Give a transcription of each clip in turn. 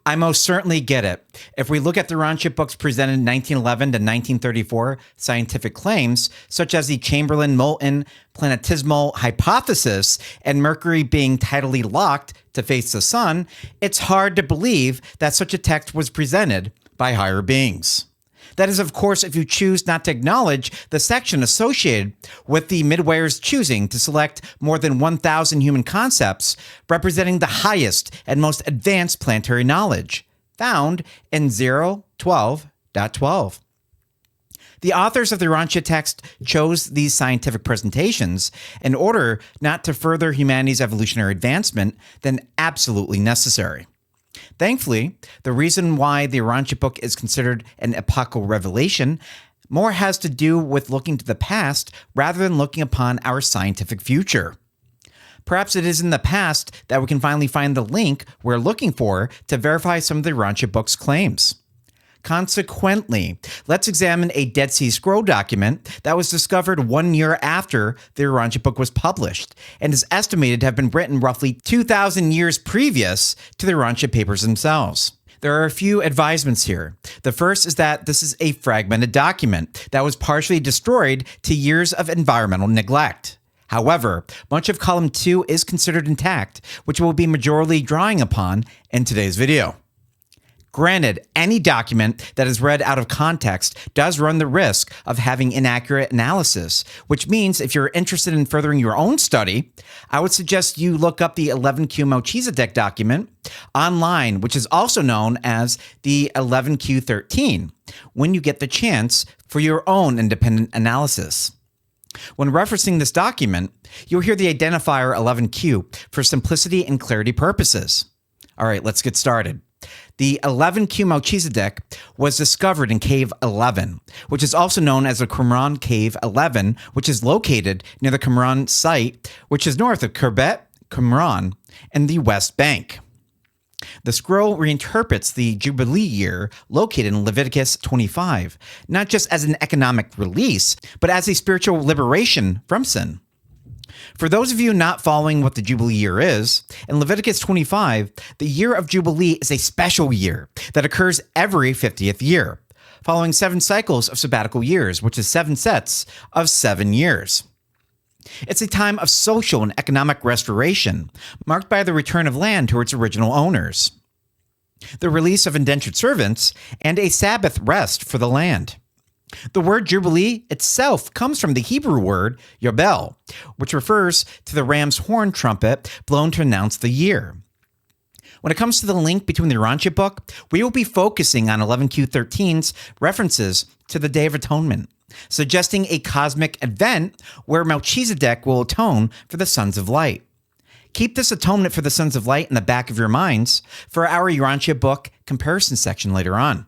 I most certainly get it. If we look at the Uranita Book's presented in 1911 to 1934 scientific claims, such as the Chamberlain-Moulton planetesimal hypothesis and Mercury being tidally locked to face the sun, it's hard to believe that such a text was presented by higher beings. That is, of course, if you choose not to acknowledge the section associated with the midwayers choosing to select more than 1,000 human concepts representing the highest and most advanced planetary knowledge, found in 012.12. The authors of the Uranita text chose these scientific presentations in order not to further humanity's evolutionary advancement than absolutely necessary. Thankfully, the reason why the Uranita Book is considered an epochal revelation more has to do with looking to the past rather than looking upon our scientific future. Perhaps it is in the past that we can finally find the link we're looking for to verify some of the Uranita Book's claims. Consequently, let's examine a Dead Sea Scroll document that was discovered 1 year after the Uranita Book was published and is estimated to have been written roughly 2,000 years previous to the Uranita papers themselves. There are a few advisements here. The first is that this is a fragmented document that was partially destroyed to years of environmental neglect. However, much of column 2 is considered intact, which we'll be majorly drawing upon in today's video. Granted, any document that is read out of context does run the risk of having inaccurate analysis, which means if you're interested in furthering your own study, I would suggest you look up the 11Q Melchizedek document online, which is also known as the 11Q13, when you get the chance for your own independent analysis. When referencing this document, you'll hear the identifier 11Q for simplicity and clarity purposes. All right, let's get started. The 11Q Melchizedek was discovered in Cave 11, which is also known as the Qumran Cave 11, which is located near the Qumran site, which is north of Khirbet, Qumran, and the West Bank. The scroll reinterprets the Jubilee year located in Leviticus 25, not just as an economic release, but as a spiritual liberation from sin. For those of you not following what the Jubilee year is, in Leviticus 25, the year of Jubilee is a special year that occurs every 50th year, following 7 cycles of sabbatical years, which is 7 sets of 7 years. It's a time of social and economic restoration, marked by the return of land to its original owners, the release of indentured servants, and a Sabbath rest for the land. The word Jubilee itself comes from the Hebrew word Yobel, which refers to the ram's horn trumpet blown to announce the year. When it comes to the link between the Uranita Book, we will be focusing on 11Q13's references to the Day of Atonement, suggesting a cosmic event where Melchizedek will atone for the sons of light. Keep this atonement for the sons of light in the back of your minds for our Uranita Book comparison section later on.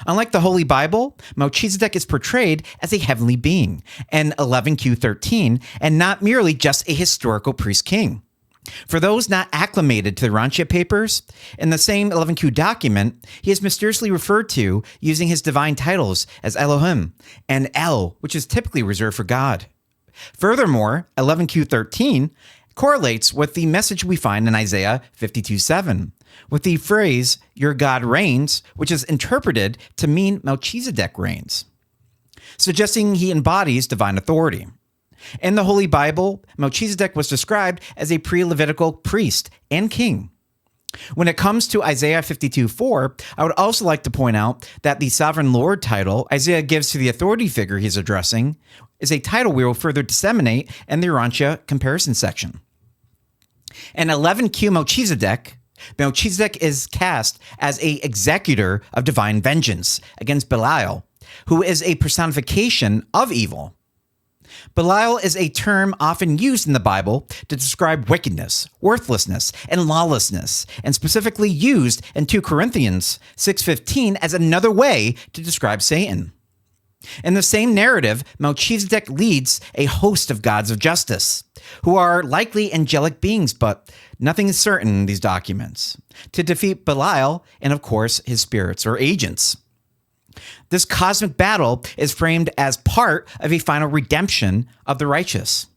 Unlike the Holy Bible, Melchizedek is portrayed as a heavenly being in 11Q13 and not merely just a historical priest-king. For those not acclimated to the Uranita papers, in the same 11Q document, he is mysteriously referred to using his divine titles as Elohim and El, which is typically reserved for God. Furthermore, 11Q13 correlates with the message we find in Isaiah 52:7, with the phrase, "Your God reigns," which is interpreted to mean Melchizedek reigns, suggesting he embodies divine authority. In the Holy Bible, Melchizedek was described as a pre-Levitical priest and king. When it comes to Isaiah 52:4, I would also like to point out that the Sovereign Lord title Isaiah gives to the authority figure he's addressing is a title we will further disseminate in the Uranita comparison section. In 11Q Melchizedek is cast as a executor of divine vengeance against Belial, who is a personification of evil. Belial is a term often used in the Bible to describe wickedness, worthlessness, and lawlessness, and specifically used in 2 Corinthians 6:15 as another way to describe Satan. In the same narrative, Melchizedek leads a host of gods of justice, who are likely angelic beings, but nothing is certain in these documents, to defeat Belial and, of course, his spirits or agents. This cosmic battle is framed as part of a final redemption of the righteous.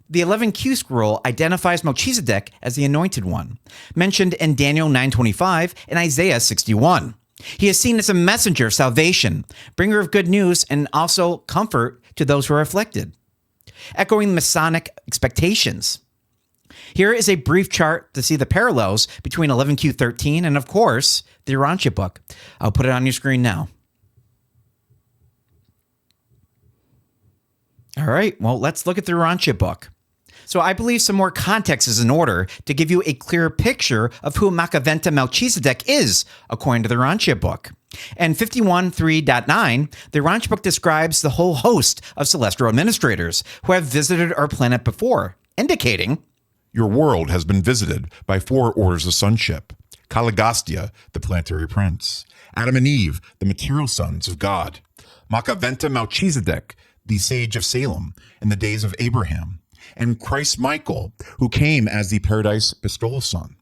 The 11Q scroll identifies Melchizedek as the Anointed One, mentioned in Daniel 9:25 and Isaiah 61. He is seen as a messenger of salvation, bringer of good news, and also comfort to those who are afflicted, echoing Masonic expectations. Here is a brief chart to see the parallels between 11Q13 and, of course, the Urantia Book. I'll put it on your screen now. All right, well, let's look at the Urantia Book. So I believe some more context is in order to give you a clearer picture of who Machiventa Melchizedek is, according to the Urantia Book. In 51.3.9, the Urantia Book describes the whole host of celestial administrators who have visited our planet before, indicating, Your world has been visited by 4 orders of sonship. Caligostia, the planetary prince. Adam and Eve, the material sons of God. Machiventa Melchizedek, the sage of Salem, in the days of Abraham. And Christ Michael, who came as the paradise bestowal son.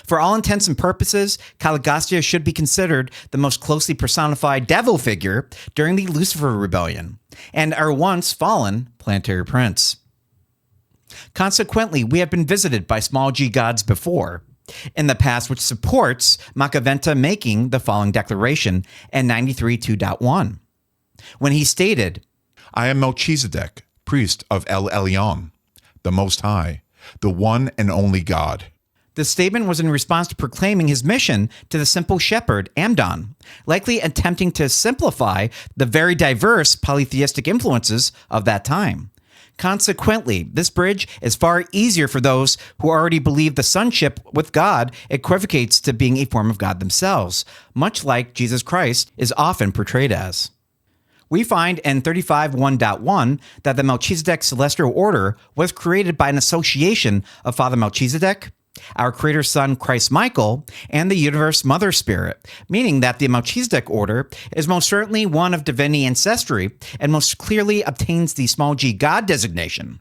For all intents and purposes, Caligostia should be considered the most closely personified devil figure during the Lucifer Rebellion, and our once fallen planetary prince. Consequently, we have been visited by small g gods before in the past, which supports Machiventa making the following declaration in 93.2.1, when he stated, I am Melchizedek, priest of El Elyon, the Most High, the one and only God. The statement was in response to proclaiming his mission to the simple shepherd, Amdon, likely attempting to simplify the very diverse polytheistic influences of that time. Consequently, this bridge is far easier for those who already believe the sonship with God equivocates to being a form of God themselves, much like Jesus Christ is often portrayed as. We find in 35.1.1 that the Melchizedek Celestial Order was created by an association of Father Melchizedek, our Creator's Son Christ Michael, and the Universe Mother Spirit, meaning that the Melchizedek Order is most certainly one of divinity ancestry and most clearly obtains the small g God designation.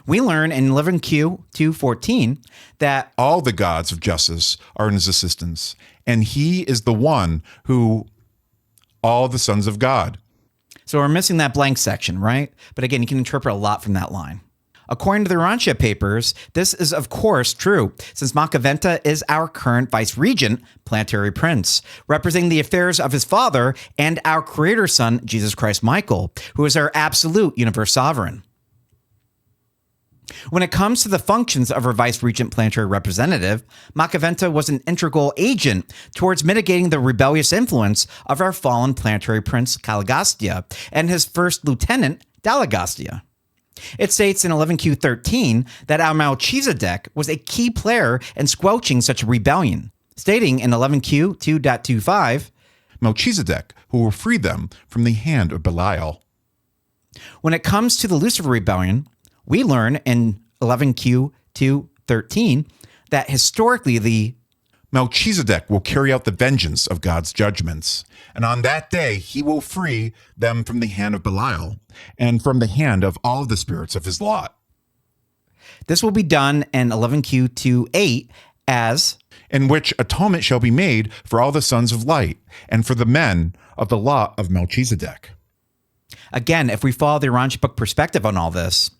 We learn in 11Q2.14 that all the gods of justice are in his assistance, and he is the one who all the sons of God. So we're missing that blank section, right? But again, you can interpret a lot from that line. According to the Urantia papers, this is of course true, since Machiventa is our current vice regent, planetary prince, representing the affairs of his father and our creator son, Jesus Christ Michael, who is our absolute universe sovereign. When it comes to the functions of our vice regent planetary representative, Machiventa was an integral agent towards mitigating the rebellious influence of our fallen planetary prince Caligostia and his first lieutenant Dalagostia. It states in 11Q13 that our Melchizedek was a key player in squelching such a rebellion, stating in 11Q2.25, Melchizedek, who will free them from the hand of Belial. When it comes to the Lucifer Rebellion, we learn in 11Q2.13 that historically the Melchizedek will carry out the vengeance of God's judgments, and on that day he will free them from the hand of Belial and from the hand of all the spirits of his lot. This will be done in 11Q2.8 as in which atonement shall be made for all the sons of light and for the men of the lot of Melchizedek. Again, if we follow the Urantia Book perspective on all this,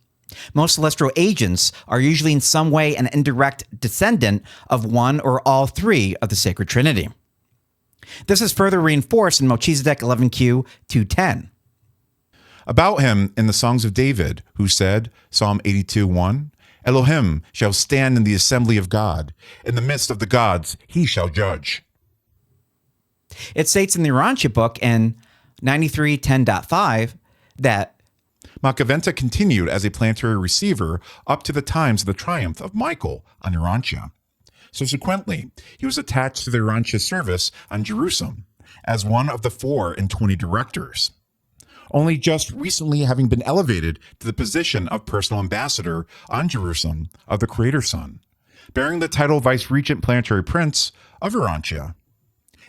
most celestial agents are usually in some way an indirect descendant of one or all three of the Sacred Trinity. This is further reinforced in Melchizedek 11Q2.10. About him in the Songs of David, who said, Psalm 82:1, Elohim shall stand in the assembly of God. In the midst of the gods he shall judge. It states in the Urantia Book in 93.10.5 that Machiventa continued as a planetary receiver up to the times of the triumph of Michael on Urantia. Subsequently, he was attached to the Urantia service on Jerusalem as one of the 24 directors, only just recently having been elevated to the position of personal ambassador on Jerusalem of the Creator's Son, bearing the title Vice Regent Planetary Prince of Urantia.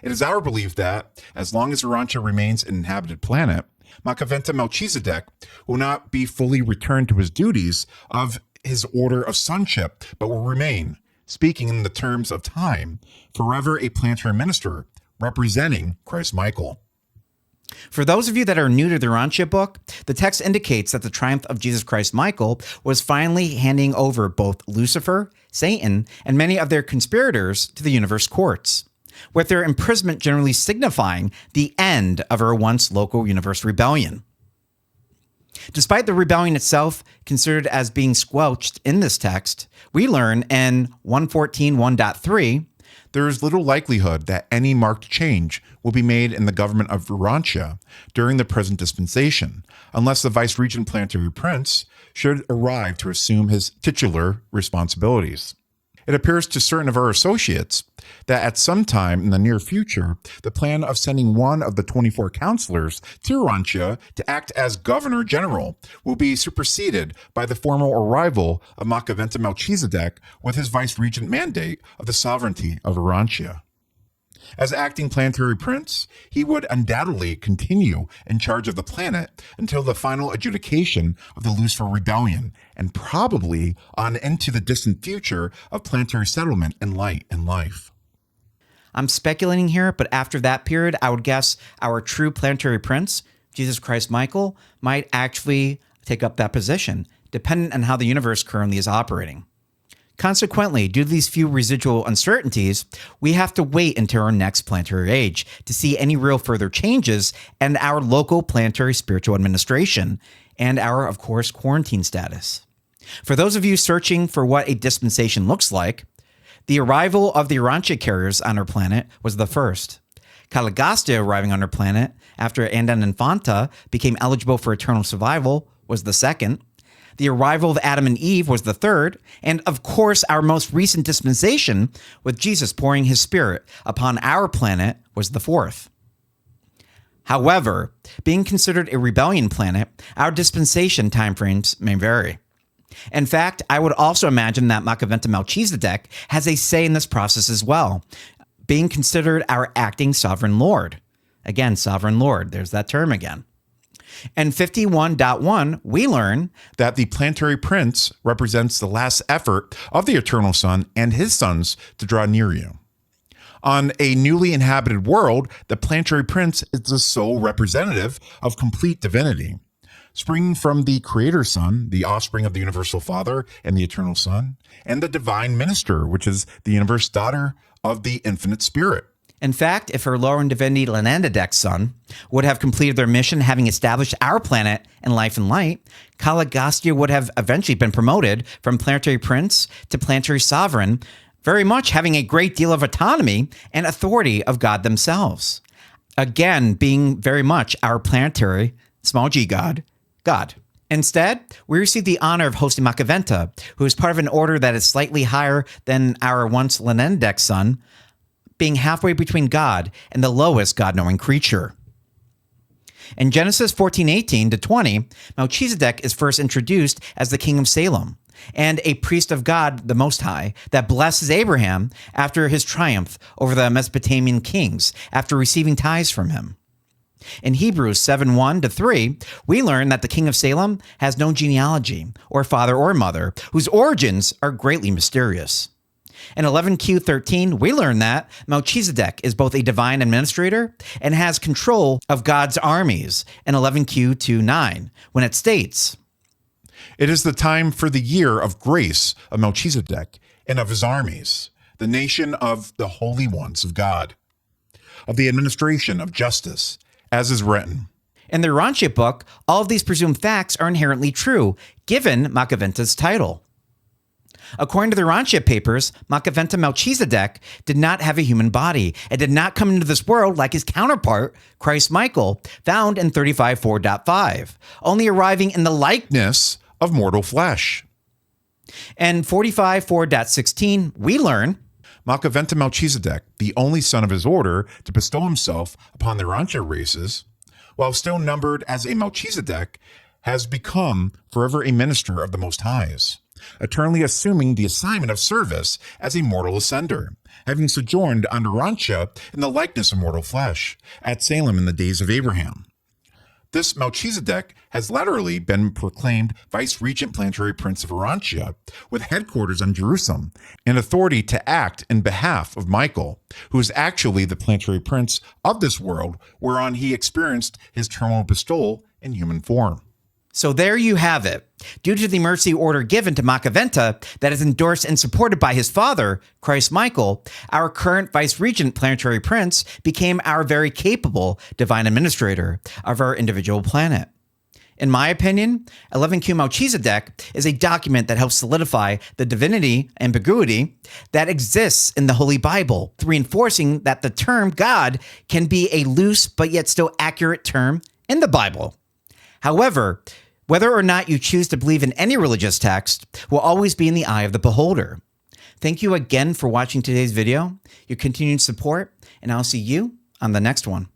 It is our belief that, as long as Urantia remains an inhabited planet, Machiventa Melchizedek will not be fully returned to his duties of his order of sonship, but will remain, speaking in the terms of time, forever a planetary minister representing Christ Michael. For those of you that are new to the Urantia book, the text indicates that the triumph of Jesus Christ Michael was finally handing over both Lucifer, Satan, and many of their conspirators to the universe courts, with their imprisonment generally signifying the end of our once local universe rebellion. Despite the rebellion itself considered as being squelched in this text, we learn in 114.1.3, there is little likelihood that any marked change will be made in the government of Urantia during the present dispensation, unless the vice-regent planetary prince should arrive to assume his titular responsibilities. It appears to certain of our associates that at some time in the near future, the plan of sending one of the 24 counselors to Urantia to act as governor general will be superseded by the formal arrival of Machiventa Melchizedek with his vice-regent mandate of the sovereignty of Urantia. As acting planetary prince, he would undoubtedly continue in charge of the planet until the final adjudication of the Lucifer rebellion, and probably on into the distant future of planetary settlement and light and life. I'm speculating here, but after that period, I would guess our true planetary prince, Jesus Christ Michael, might actually take up that position, dependent on how the universe currently is operating. Consequently, due to these few residual uncertainties, we have to wait until our next planetary age to see any real further changes in our local planetary spiritual administration and our, of course, quarantine status. For those of you searching for what a dispensation looks like, the arrival of the Urantia carriers on our planet was the first. Caligasta arriving on our planet after Andan Infanta became eligible for eternal survival was the second. The arrival of Adam and Eve was the third, and of course, our most recent dispensation, with Jesus pouring his Spirit upon our planet, was the fourth. However, being considered a rebellion planet, our dispensation timeframes may vary. In fact, I would also imagine that Machiventa Melchizedek has a say in this process as well, being considered our acting sovereign lord. Again, sovereign lord, there's that term again. In 51.1, we learn that the planetary prince represents the last effort of the eternal son and his sons to draw near you. On a newly inhabited world, the planetary prince is the sole representative of complete divinity. Springing from the creator son, the offspring of the universal father and the eternal son, and the divine minister, which is the universe daughter of the infinite spirit. In fact, if her lower in divinity Lenandadek's son would have completed their mission having established our planet in life and light, Caligasta would have eventually been promoted from planetary prince to planetary sovereign, very much having a great deal of autonomy and authority of God themselves. Again, being very much our planetary, small g God. Instead, we receive the honor of hosting Machiventa, who is part of an order that is slightly higher than our once Lenandadek's son, being halfway between God and the lowest God-knowing creature. In Genesis 14:18-20, Melchizedek is first introduced as the king of Salem and a priest of God the Most High that blesses Abraham after his triumph over the Mesopotamian kings after receiving tithes from him. In Hebrews 7:1-3, we learn that the king of Salem has no genealogy or father or mother, whose origins are greatly mysterious. In 11Q13, we learn that Melchizedek is both a divine administrator and has control of God's armies in 11Q29, when it states, It is the time for the year of grace of Melchizedek and of his armies, the nation of the holy ones of God, of the administration of justice, as is written. In the Urantia book, all of these presumed facts are inherently true, given Machiventa's title. According to the Urantia papers, Machiventa Melchizedek did not have a human body and did not come into this world like his counterpart, Christ Michael, found in 35.4.5, only arriving in the likeness of mortal flesh. In 45.4.16, we learn Machiventa Melchizedek, the only son of his order to bestow himself upon the Urantia races, while still numbered as a Melchizedek, has become forever a minister of the Most High's, eternally assuming the assignment of service as a mortal ascender, having sojourned on Urantia in the likeness of mortal flesh, at Salem in the days of Abraham. This Melchizedek has laterally been proclaimed Vice Regent Planetary Prince of Urantia, with headquarters in Jerusalem, and authority to act in behalf of Michael, who is actually the planetary prince of this world, whereon he experienced his terminal bestowal in human form. So there you have it. Due to the mercy order given to Machiventa that is endorsed and supported by his father, Christ Michael, our current Vice Regent Planetary Prince became our very capable divine administrator of our individual planet. In my opinion, 11Q Melchizedek is a document that helps solidify the divinity ambiguity that exists in the Holy Bible, reinforcing that the term God can be a loose but yet still accurate term in the Bible. However, whether or not you choose to believe in any religious text will always be in the eye of the beholder. Thank you again for watching today's video, your continued support, and I'll see you on the next one.